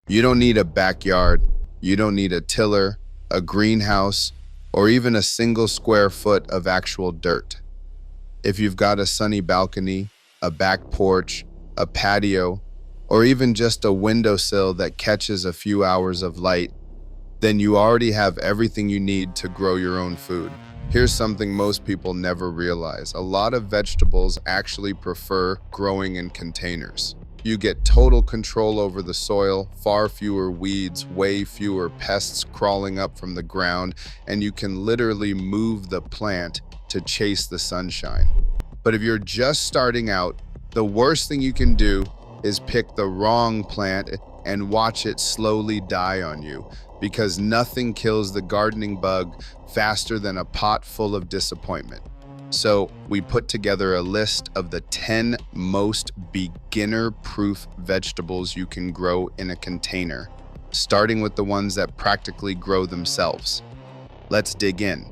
You don't need a backyard, you don't need a tiller, a greenhouse, or even a single square foot of actual dirt. If you've got a sunny balcony, a back porch, a patio, or even just a windowsill that catches a few hours of light, then you already have everything you need to grow your own food. Here's something most people never realize. A lot of vegetables actually prefer growing in containers. You get total control over the soil, far fewer weeds, way fewer pests crawling up from the ground, and you can literally move the plant to chase the sunshine. But if you're just starting out, the worst thing you can do is pick the wrong plant and watch it slowly die on you, because nothing kills the gardening bug faster than a pot full of disappointment. So we put together a list of the 10 most beginner-proof vegetables you can grow in a container, starting with the ones that practically grow themselves. Let's dig in.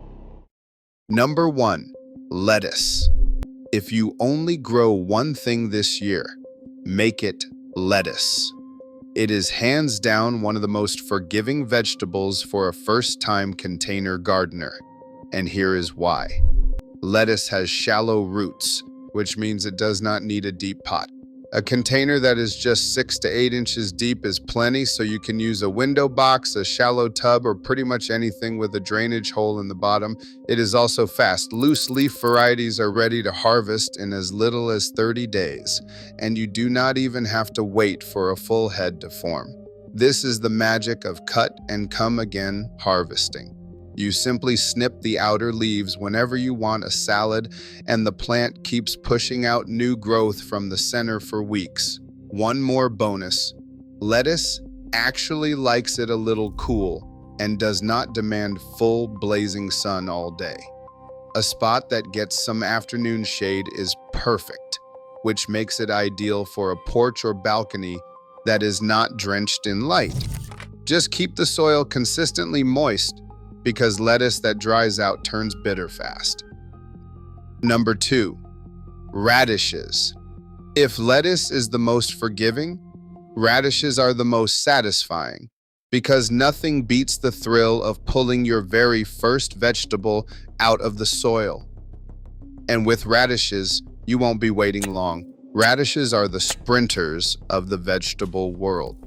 Number 1, lettuce. If you only grow one thing this year, make it lettuce. It is hands down one of the most forgiving vegetables for a first-time container gardener, and here is why. Lettuce has shallow roots, which means it does not need a deep pot. A container that is just 6 to 8 inches deep is plenty, so you can use a window box, a shallow tub, or pretty much anything with a drainage hole in the bottom. It is also fast. Loose leaf varieties are ready to harvest in as little as 30 days, and you do not even have to wait for a full head to form. This is the magic of cut and come again harvesting. You simply snip the outer leaves whenever you want a salad, and the plant keeps pushing out new growth from the center for weeks. One more bonus: lettuce actually likes it a little cool and does not demand full blazing sun all day. A spot that gets some afternoon shade is perfect, which makes it ideal for a porch or balcony that is not drenched in light. Just keep the soil consistently moist, because lettuce that dries out turns bitter fast. Number 2, radishes. If lettuce is the most forgiving, radishes are the most satisfying, because nothing beats the thrill of pulling your very first vegetable out of the soil. And with radishes, you won't be waiting long. Radishes are the sprinters of the vegetable world.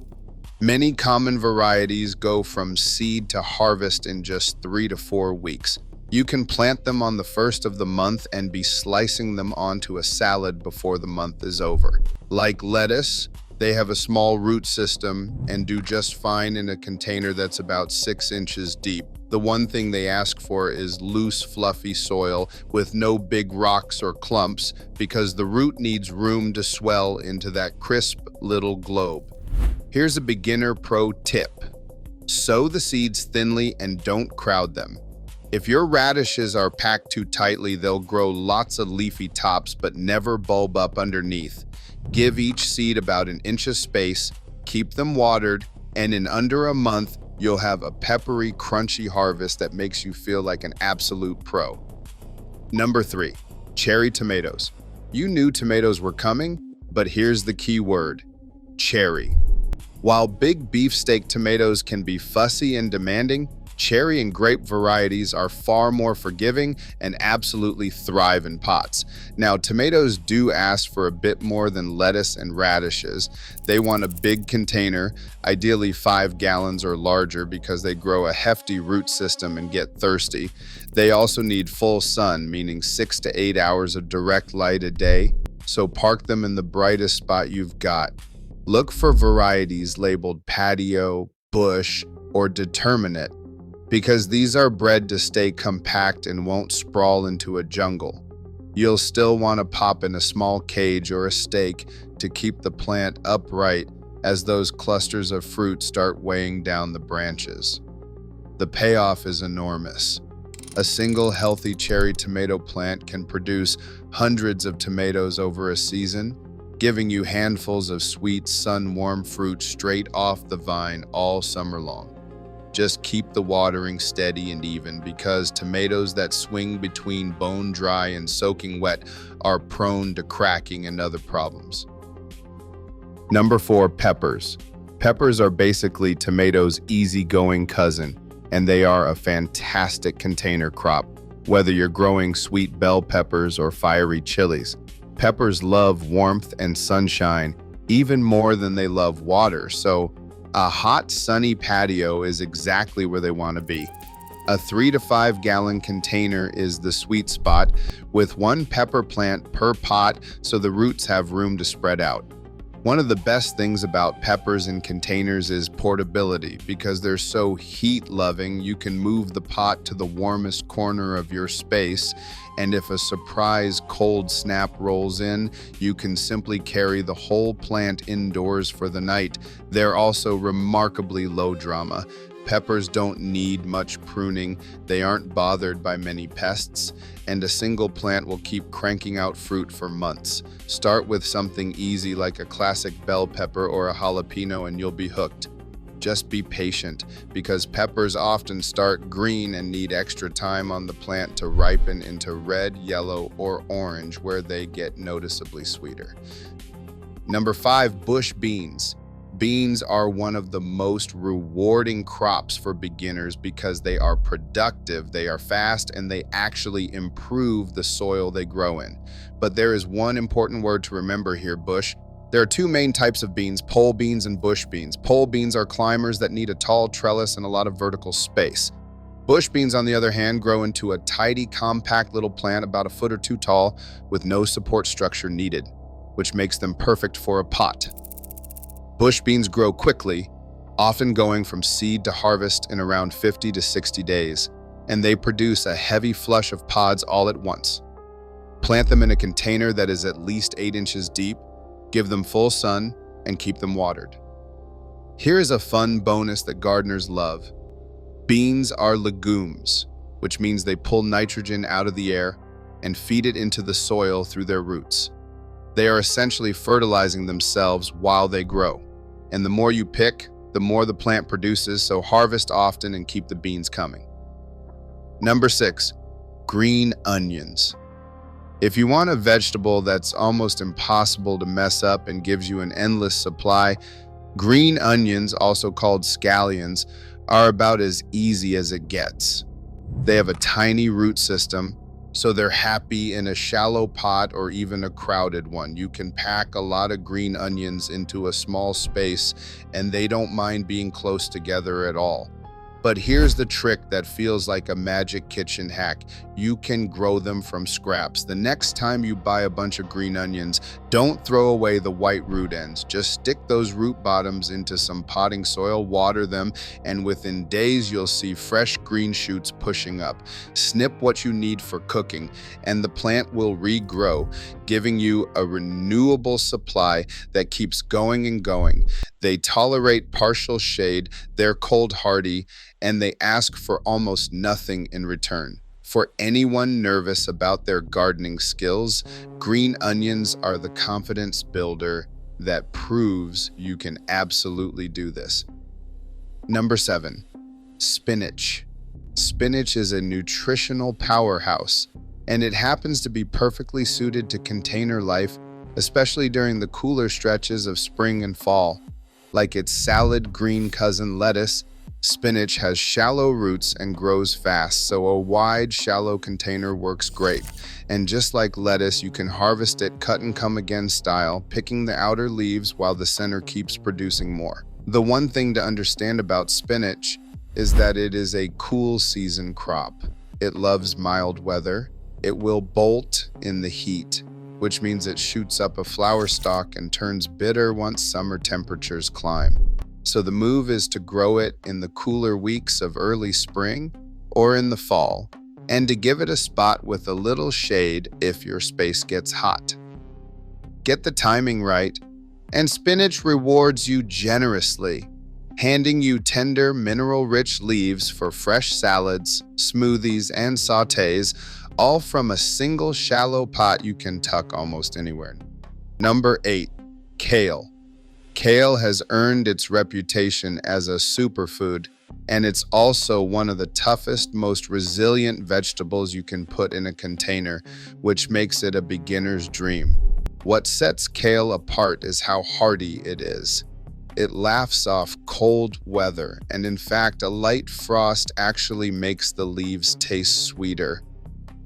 Many common varieties go from seed to harvest in just 3 to 4 weeks. You can plant them on the first of the month and be slicing them onto a salad before the month is over. Like lettuce, they have a small root system and do just fine in a container that's about 6 inches deep. The one thing they ask for is loose, fluffy soil with no big rocks or clumps, because the root needs room to swell into that crisp little globe. Here's a beginner pro tip. Sow the seeds thinly and don't crowd them. If your radishes are packed too tightly, they'll grow lots of leafy tops but never bulb up underneath. Give each seed about an inch of space, keep them watered, and in under a month, you'll have a peppery, crunchy harvest that makes you feel like an absolute pro. Number 3, cherry tomatoes. You knew tomatoes were coming, but here's the key word: cherry. While big beefsteak tomatoes can be fussy and demanding, cherry and grape varieties are far more forgiving and absolutely thrive in pots. Now, tomatoes do ask for a bit more than lettuce and radishes. They want a big container, ideally 5 gallons or larger, because they grow a hefty root system and get thirsty. They also need full sun, meaning 6 to 8 hours of direct light a day, so park them in the brightest spot you've got. Look for varieties labeled patio, bush, or determinate, because these are bred to stay compact and won't sprawl into a jungle. You'll still want to pop in a small cage or a stake to keep the plant upright as those clusters of fruit start weighing down the branches. The payoff is enormous. A single healthy cherry tomato plant can produce hundreds of tomatoes over a season, giving you handfuls of sweet, sun-warm fruit straight off the vine all summer long. Just keep the watering steady and even, because tomatoes that swing between bone dry and soaking wet are prone to cracking and other problems. Number 4, peppers. Peppers are basically tomatoes' easygoing cousin, and they are a fantastic container crop. Whether you're growing sweet bell peppers or fiery chilies, peppers love warmth and sunshine even more than they love water, so a hot, sunny patio is exactly where they want to be. A 3 to 5 gallon container is the sweet spot, with one pepper plant per pot so the roots have room to spread out. One of the best things about peppers in containers is portability. Because they're so heat-loving, you can move the pot to the warmest corner of your space, and if a surprise cold snap rolls in, you can simply carry the whole plant indoors for the night. They're also remarkably low drama. Peppers don't need much pruning, they aren't bothered by many pests, and a single plant will keep cranking out fruit for months. Start with something easy like a classic bell pepper or a jalapeno and you'll be hooked. Just be patient, because peppers often start green and need extra time on the plant to ripen into red, yellow, or orange, where they get noticeably sweeter. Number 5, bush beans. Beans are one of the most rewarding crops for beginners because they are productive, they are fast, and they actually improve the soil they grow in. But there is one important word to remember here, bush. There are two main types of beans, pole beans and bush beans. Pole beans are climbers that need a tall trellis and a lot of vertical space. Bush beans, on the other hand, grow into a tidy, compact little plant about a foot or two tall with no support structure needed, which makes them perfect for a pot. Bush beans grow quickly, often going from seed to harvest in around 50 to 60 days, and they produce a heavy flush of pods all at once. Plant them in a container that is at least 8 inches deep, give them full sun, and keep them watered. Here is a fun bonus that gardeners love. Beans are legumes, which means they pull nitrogen out of the air and feed it into the soil through their roots. They are essentially fertilizing themselves while they grow. And the more you pick, the more the plant produces, so harvest often and keep the beans coming. Number 6, green onions. If you want a vegetable that's almost impossible to mess up and gives you an endless supply, green onions, also called scallions, are about as easy as it gets. They have a tiny root system, so they're happy in a shallow pot or even a crowded one. You can pack a lot of green onions into a small space and they don't mind being close together at all. But here's the trick that feels like a magic kitchen hack. You can grow them from scraps. The next time you buy a bunch of green onions, don't throw away the white root ends. Just stick those root bottoms into some potting soil, water them, and within days you'll see fresh green shoots pushing up. Snip what you need for cooking, and the plant will regrow, giving you a renewable supply that keeps going and going. They tolerate partial shade, they're cold hardy, and they ask for almost nothing in return. For anyone nervous about their gardening skills, green onions are the confidence builder that proves you can absolutely do this. Number 7, spinach. Spinach is a nutritional powerhouse, and it happens to be perfectly suited to container life, especially during the cooler stretches of spring and fall. Like its salad green cousin lettuce, spinach has shallow roots and grows fast, so a wide, shallow container works great. And just like lettuce, you can harvest it cut and come again style, picking the outer leaves while the center keeps producing more. The one thing to understand about spinach is that it is a cool season crop. It loves mild weather. It will bolt in the heat, which means it shoots up a flower stalk and turns bitter once summer temperatures climb. So the move is to grow it in the cooler weeks of early spring or in the fall, and to give it a spot with a little shade if your space gets hot. Get the timing right, and spinach rewards you generously, handing you tender, mineral-rich leaves for fresh salads, smoothies, and sautés, all from a single shallow pot you can tuck almost anywhere. Number 8, kale. Kale has earned its reputation as a superfood, and it's also one of the toughest, most resilient vegetables you can put in a container, which makes it a beginner's dream. What sets kale apart is how hardy it is. It laughs off cold weather, and in fact, a light frost actually makes the leaves taste sweeter.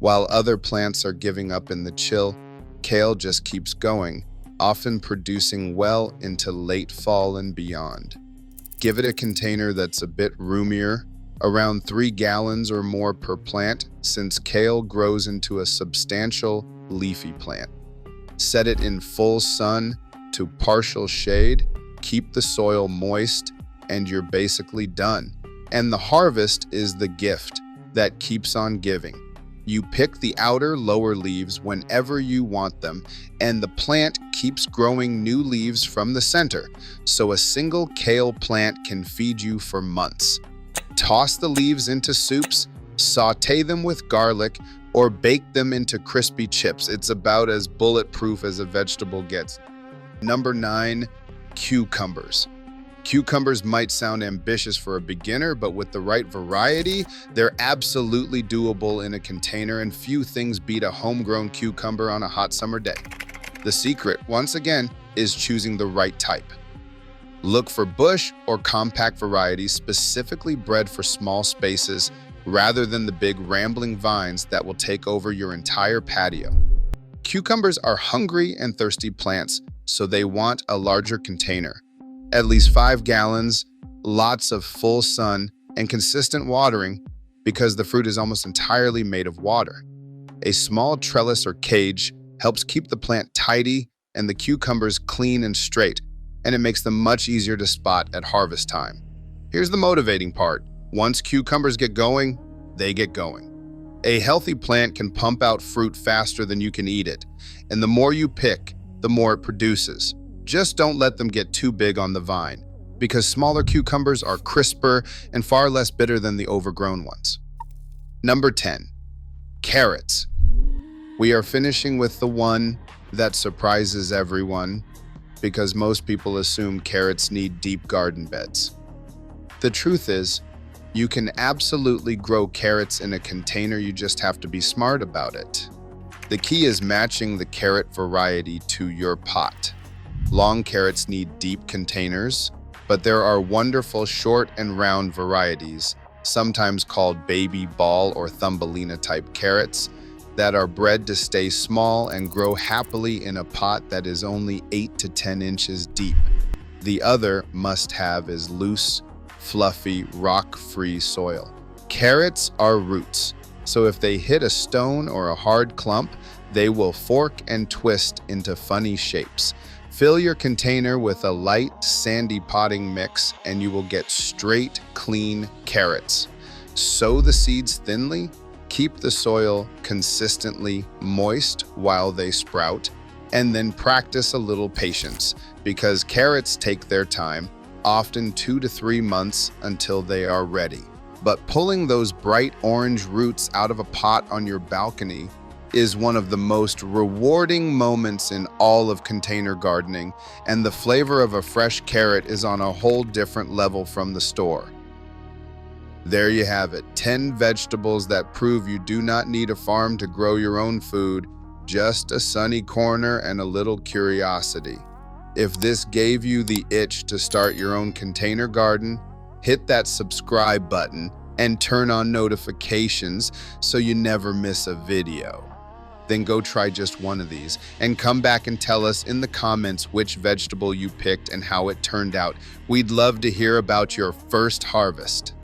While other plants are giving up in the chill, kale just keeps going, often producing well into late fall and beyond. Give it a container that's a bit roomier, around 3 gallons or more per plant, since kale grows into a substantial leafy plant. Set it in full sun to partial shade, keep the soil moist, and you're basically done. And the harvest is the gift that keeps on giving. You pick the outer lower leaves whenever you want them, and the plant keeps growing new leaves from the center, so a single kale plant can feed you for months. Toss the leaves into soups, saute them with garlic, or bake them into crispy chips. It's about as bulletproof as a vegetable gets. Number 9, cucumbers. Cucumbers might sound ambitious for a beginner, but with the right variety, they're absolutely doable in a container, and few things beat a homegrown cucumber on a hot summer day. The secret, once again, is choosing the right type. Look for bush or compact varieties specifically bred for small spaces rather than the big rambling vines that will take over your entire patio. Cucumbers are hungry and thirsty plants, so they want a larger container. At least 5 gallons, lots of full sun, and consistent watering because the fruit is almost entirely made of water. A small trellis or cage helps keep the plant tidy and the cucumbers clean and straight, and it makes them much easier to spot at harvest time. Here's the motivating part. Once cucumbers get going, they get going. A healthy plant can pump out fruit faster than you can eat it, and the more you pick, the more it produces. Just don't let them get too big on the vine, because smaller cucumbers are crisper and far less bitter than the overgrown ones. Number 10, carrots. We are finishing with the one that surprises everyone, because most people assume carrots need deep garden beds. The truth is, you can absolutely grow carrots in a container, you just have to be smart about it. The key is matching the carrot variety to your pot. Long carrots need deep containers, but there are wonderful short and round varieties, sometimes called baby ball or thumbelina type carrots, that are bred to stay small and grow happily in a pot that is only 8 to 10 inches deep. The other must-have is loose, fluffy, rock-free soil. Carrots are roots, so if they hit a stone or a hard clump, they will fork and twist into funny shapes. Fill your container with a light, sandy potting mix, and you will get straight, clean carrots. Sow the seeds thinly, keep the soil consistently moist while they sprout, and then practice a little patience, because carrots take their time, often 2 to 3 months until they are ready. But pulling those bright orange roots out of a pot on your balcony is one of the most rewarding moments in all of container gardening, and the flavor of a fresh carrot is on a whole different level from the store. There you have it, 10 vegetables that prove you do not need a farm to grow your own food, just a sunny corner and a little curiosity. If this gave you the itch to start your own container garden, hit that subscribe button and turn on notifications so you never miss a video. Then go try just one of these and come back and tell us in the comments which vegetable you picked and how it turned out. We'd love to hear about your first harvest.